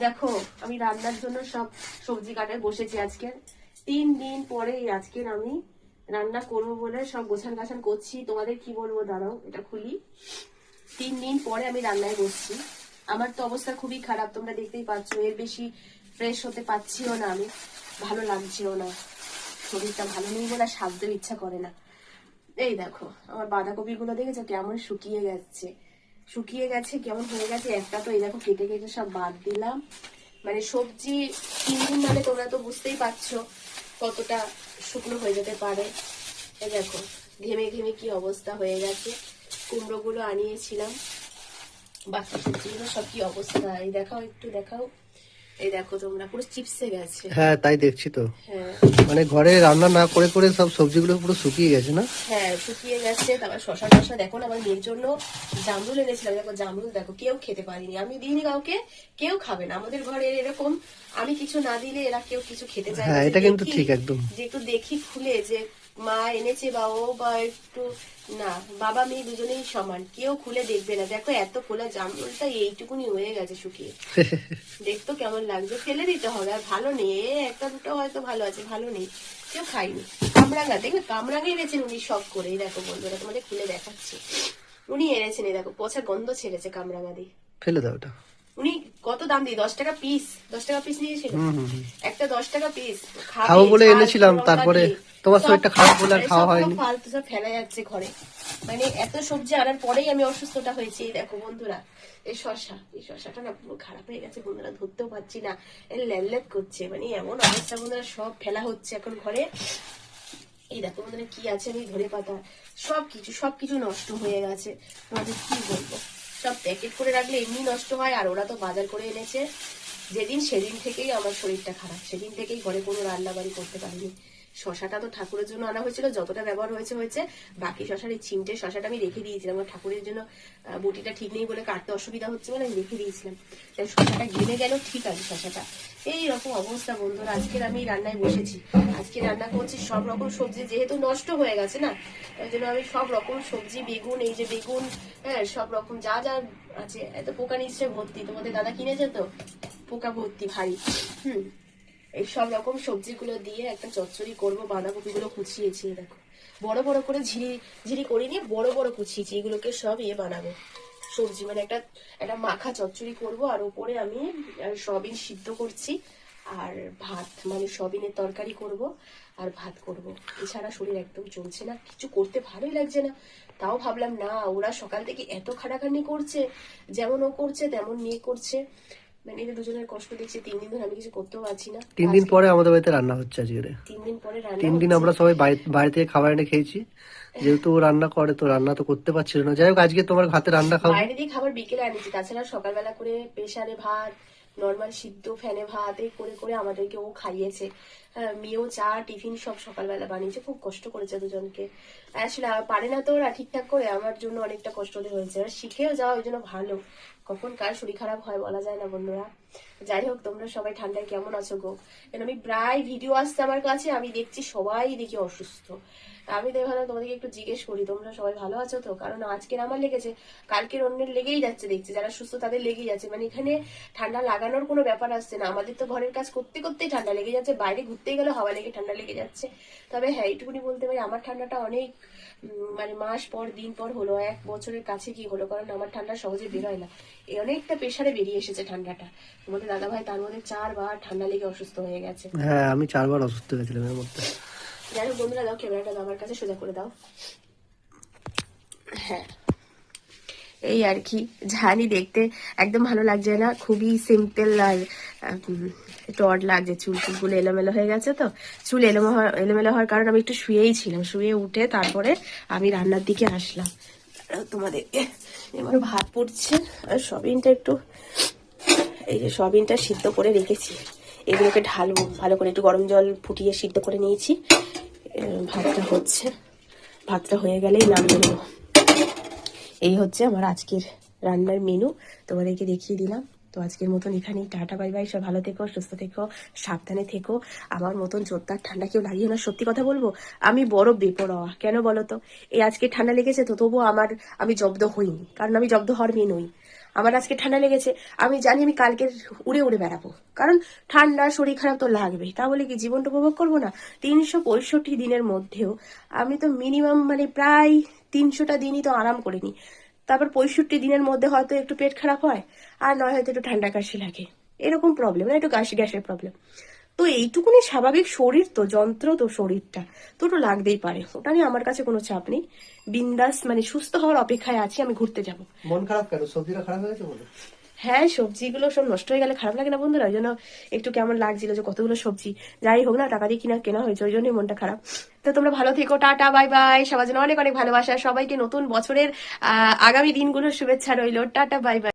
দেখো আমি রান্নার জন্য সব সবজি কাটায় বসেছি। আজকে 3 দিন পরে আজকের আমি রান্না করবো বলে সব গোছান গাছান করছি। তোমাদের কি বলবো, দাঁড়াও এটা খুলি। 3 দিন পরে আমি রান্নায় বসছি। আমার তো অবস্থা খুবই খারাপ, তোমরা দেখতেই পাচ্ছ। এর বেশি ফ্রেশ হতে পারছিও না আমি, ভালো লাগছেও না, শরীরটা ভালো নেই বলে সাজতেও ইচ্ছা করে না। এই দেখো আমার বাঁধাকপি গুলো দেখেছো কেমন শুকিয়ে গেছে, শুকিয়ে গেছে কেমন হয়ে গেছে। একটা তো এই দেখো কেটে কেটে সব বাদ দিলাম। মানে সবজি 3 দিন মানে তোমরা তো বুঝতেই পারছো কতটা শুকনো হয়ে যেতে পারে। এই দেখো ঘেমে ঘেমে কি অবস্থা হয়ে গেছে। কুমড়ো গুলো আনিয়েছিলাম, বাকি সবজিগুলো সব কি অবস্থা। এই দেখাও, একটু দেখাও। এই দেখো তোমরা পুরো চিপসে গেছে। হ্যাঁ তাই দেখছি তো। হ্যাঁ মানে ঘরে রান্না না করে করে সব সবজিগুলো পুরো শুকিয়ে গেছে না? হ্যাঁ শুকিয়ে গেছে। তারপর শশা টশা দেখো না, আমার মেয়ের জন্য জামরুল এনেছিলাম। দেখো জামরুল দেখো কেউ খেতে পারিনি, আমি দিইনি কাউকে, কেউ খাবে না আমাদের ঘরে এরকম। আমি কিছু না দিলে এরা কেউ কিছু খেতে চায় না। হ্যাঁ যে এটা কিন্তু দেখি, ঠিক একদম। যে একটু দেখি খুলে যে মা এনেছে বা ও বা একটু, না বাবা মেয়ে দুজনেই সমান, কেউ খুলে দেখবে না। দেখো এত খোলা জামরুলটা এইটুকুনি হয়ে গেছে শুকিয়ে। দেখতো কেমন লাগছে, ফেলে দিতে হবে। আর ভালো নেই, একটা দুটো হয়তো ভালো আছে, ভালো নেই, কেউ খাইনি। কামরাঙা দেখবে, কামরাঙা এনেছেন উনি শখ করে। এই দেখো বন্ধুরা তোমাদের খুলে দেখাচ্ছি, উনি এনেছেন। এই দেখো পচা গন্ধ ছেড়েছে কামরাঙা দিয়ে। ফেলে দাও ওটা। উনি কত দাম দিয়ে, 10 টাকা পিস, 10 টাকা পিস নিয়েছিল একটা, 10 টাকা পিস। খাবে খাবো বলে ঝাল এনেছিলাম, লঙ্কা তারপরে দিয়ে তোমার সব, শরীরটা খারাপ বলে আর খাওয়া সব হয়নি। ফালতু সব ফেলা যাচ্ছে ঘরে। মানে এত সবজি আনার পরেই আমি অসুস্থটা হয়েছি। এই দেখো বন্ধুরা এই শশা, এই শশাটা না পুরো খারাপ হয়ে গেছে বন্ধুরা, ধরতেও পারছি না, ল্যাল করছে। মানে এমন অবস্থা বন্ধুরা, সব ফেলা হচ্ছে এখন ঘরে। এই দেখো বন্ধুরা কি আছে, আমি ধরে পাতা সবকিছু নষ্ট হয়ে গেছে। তোমাদের কি বলবো, সব প্যাকেট করে রাখলে এমনি নষ্ট হয়, আর ওরা তো বাজার করে এনেছে যেদিন, সেদিন থেকেই আমার শরীরটা খারাপ। সেদিন থেকেই ঘরে কোনো রান্না বাড়ি করতে পারিনি। শশাটা তো ঠাকুরের জন্য আনা হয়েছিল, যতটা ব্যবহার হয়েছে হয়েছে। বাকি শশার এই চিমটে শশাটা আমি রেখে দিয়েছিলাম, আমার ঠাকুরের জন্য বটিটা ঠিক নেই বলে কাটতে অসুবিধা হচ্ছে বলে আমি রেখে দিয়েছিলাম। তাই শশাটা গেলে গেল, ঠিক আছে শশাটা। এইরকম অবস্থা বন্ধুরা, আজকের আমি রান্নায় বসেছি। আজকে রান্না করছি সব রকম সবজি, যেহেতু নষ্ট হয়ে গেছে না, তাই জন্য আমি সব রকম সবজি, বেগুন, এই যে বেগুন, হ্যাঁ সব রকম যা যা আছে। এত পোকা নিশ্চয় ভর্তি, তোমাদের দাদা কিনেছে তো, পোকা ভর্তি ভারী। এই সব রকম সবজিগুলো দিয়ে একটা চচ্চড়ি করবো। বাঁধাকপি গুলো কুচিয়েছি দেখো, বড় বড় করে ঝিরি ঝিরি করিনি, বড় বড় কুচিয়েছি। এগুলোকে সব বানাবো সবজি, মানে একটা একটা মাখা চচ্চড়ি করব। আর উপরে আমি সয়াবিন সিদ্ধ করছি, আর ভাত, মানে সয়াবিনের তরকারি করব আর ভাত করব। এছাড়া শরীর একদম চলছে না, কিছু করতে ভালোই লাগছে না। তাও ভাবলাম না, ওরা সকাল থেকে এত খাটাখাটনি করছে, যেমন ও করছে তেমন মেয়ে করছে। মানে এদের দুজনের কষ্ট দেখছি। 3 দিন ধরে আমি কিছু করতেও পারছি না। 3 দিন পরে আমাদের বাড়িতে রান্না হচ্ছে আজকে। 3 দিন পরে রান্না 3 দিন হচ্ছে। আমরা সবাই বাইরে থেকে খাবার এনে খেয়েছি। যেহেতু ও রান্না করে তো রান্না তো করতে পারছিল না, যাই হোক আজকে তোমার হাতে রান্না খাবো। বাইরে দিয়ে খাবার বিকেলে আনিয়েছি, তাছাড়া সকালবেলা করে প্রেসারে ভাত, নর্মাল সিদ্ধ ফ্যানে ভাত এই করে করে আমাদেরকে ও খাইয়েছে। হ্যাঁ মেয়েও চা টিফিন সব সকালবেলা বানিয়েছে, খুব কষ্ট করেছে দুজনকে। আসলে পারে না তো ওরা ঠিকঠাক করে, আমার জন্য অনেকটা কষ্ট হয়েছে। আর শিখেও যাওয়া ওই জন্য ভালো, কখন কার শরীর খারাপ হয় বলা যায় না বন্ধুরা। যাই হোক তোমরা সবাই ঠান্ডায় কেমন আছো গো? কারণ আমি প্রায় ভিডিও আসছে আমার কাছে, আমি দেখছি সবাই দেখি অসুস্থ। আমি তো ভাবলাম তোমাদেরকে একটু জিজ্ঞেস করি তোমরা সবাই ভালো আছো তো। কারণ আজকের আমার লেগেছে, কালকের অন্যের লেগেই যাচ্ছে দেখছি, যারা সুস্থ তাদের লেগেই যাচ্ছে। মানে এখানে ঠান্ডা লাগানোর কোনো ব্যাপার আসছে না, আমাদের তো ঘরের কাজ করতে করতেই ঠান্ডা লেগে যাচ্ছে, বাইরে ঘুরতেই গেলে হাওয়া লেগে ঠান্ডা লেগে যাচ্ছে। তবে হ্যাঁ এইটুকুনি বলতে পারি, আমার ঠান্ডাটা অনেক মানে মাস পর দিন পর হলো, 1 বছরের কাছে কি হলো, কারণ আমার ঠান্ডা সহজে বেরোয় না। এই অনেকটা প্রেশারে বেরিয়ে এসেছে ঠান্ডাটা। তোমাদের দাদা ভাই তার মধ্যে 4 বার ঠান্ডা লেগে অসুস্থ হয়ে গেছে। হ্যাঁ আমি 4 বার অসুস্থ হয়েছিলাম এর মধ্যে। যাই হোক বন্ধুরা, দাও ক্যামেরাটা দাও আমার কাছে, সোজা করে দাও। হ্যাঁ এই আর কি, জানি দেখতে একদম ভালো লাগছে না, খুবই সিম্পল আর একটু অড লাগছে। চুলগুলো এলোমেলো হয়ে গেছে তো, চুল এলোমেলো হওয়ার কারণে আমি একটু শুয়েই ছিলাম। শুয়ে উঠে তারপরে আমি রান্নার দিকে আসলাম। তোমাদেরকে এবার ভাত পড়ছে, আর সয়াবিনটা একটু, এই যে সয়াবিনটা সিদ্ধ করে রেখেছি, এগুলোকে ঢালবো ভালো করে। একটু গরম জল ফুটিয়ে সিদ্ধ করে নিয়েছি। ভাতটা হচ্ছে, ভাতটা হয়ে গেলেই নামিয়ে নেবো। এই হচ্ছে আমার আজকের রান্নার মেনু, তোমাদেরকে দেখিয়ে দিলাম। তো আজকের মতন এখানেই, টাটা বাই বাই। সব ভালো থেকো, সুস্থ থেকো, সাবধানে থেকো। আমার মতন জোরদার ঠান্ডা কেউ লাগিও না। সত্যি কথা বলবো, আমি বড় বেপরোয়া। কেন বলো তো? এই আজকে ঠান্ডা লেগেছে তো তবুও আমি জব্দ হইনি, কারণ আমি জব্দ হওয়ার মেয়ে নই। আমার আজকে ঠান্ডা লেগেছে, আমি জানি আমি কালকে উড়ে উড়ে বেড়াবো, কারণ ঠান্ডা শরীর খারাপ তো লাগবেই। তা বলে কি জীবনটা উপভোগ করবো না? 365 দিনের মধ্যেও আমি তো মিনিমাম মানে প্রায় 300টা দিনই তো আরাম করে নিই। তারপর 65 দিনের মধ্যে হয়তো একটু পেট খারাপ হয়, আর নয় হয়তো একটু ঠান্ডা কাশি লাগে, এরকম প্রবলেম, না একটু গ্যাসের প্রবলেম। তো এইটুকুনি স্বাভাবিক শরীর, তো যন্ত্র তো শরীরটা তো একটু লাগতেই পারে, ওটা নিয়ে আমার কাছে কোনো চাপ নেই। বিন্দাস মানে সুস্থ হওয়ার অপেক্ষায় আছি, আমি ঘুরতে যাব। মন খারাপ কেন? সবজিটা খারাপ হয়ে গেছে বলে? হ্যাঁ, সবজিগুলো সব নষ্ট হয়ে গেলে খারাপ লাগে না বন্ধুরা? ওই জন্য একটু কেমন লাগছিল যে কতগুলো সবজি, যাই হোক না টাকা দিয়ে কেনা হয়েছে, ওই জন্যই মনটা খারাপ। তো তোমরা ভালো থেকো, টাটা বাই বাই, সবার জন্য অনেক অনেক ভালোবাসা, সবাইকে নতুন বছরের আগামী দিনগুলোর শুভেচ্ছা রইলো, টাটা বাই বাই।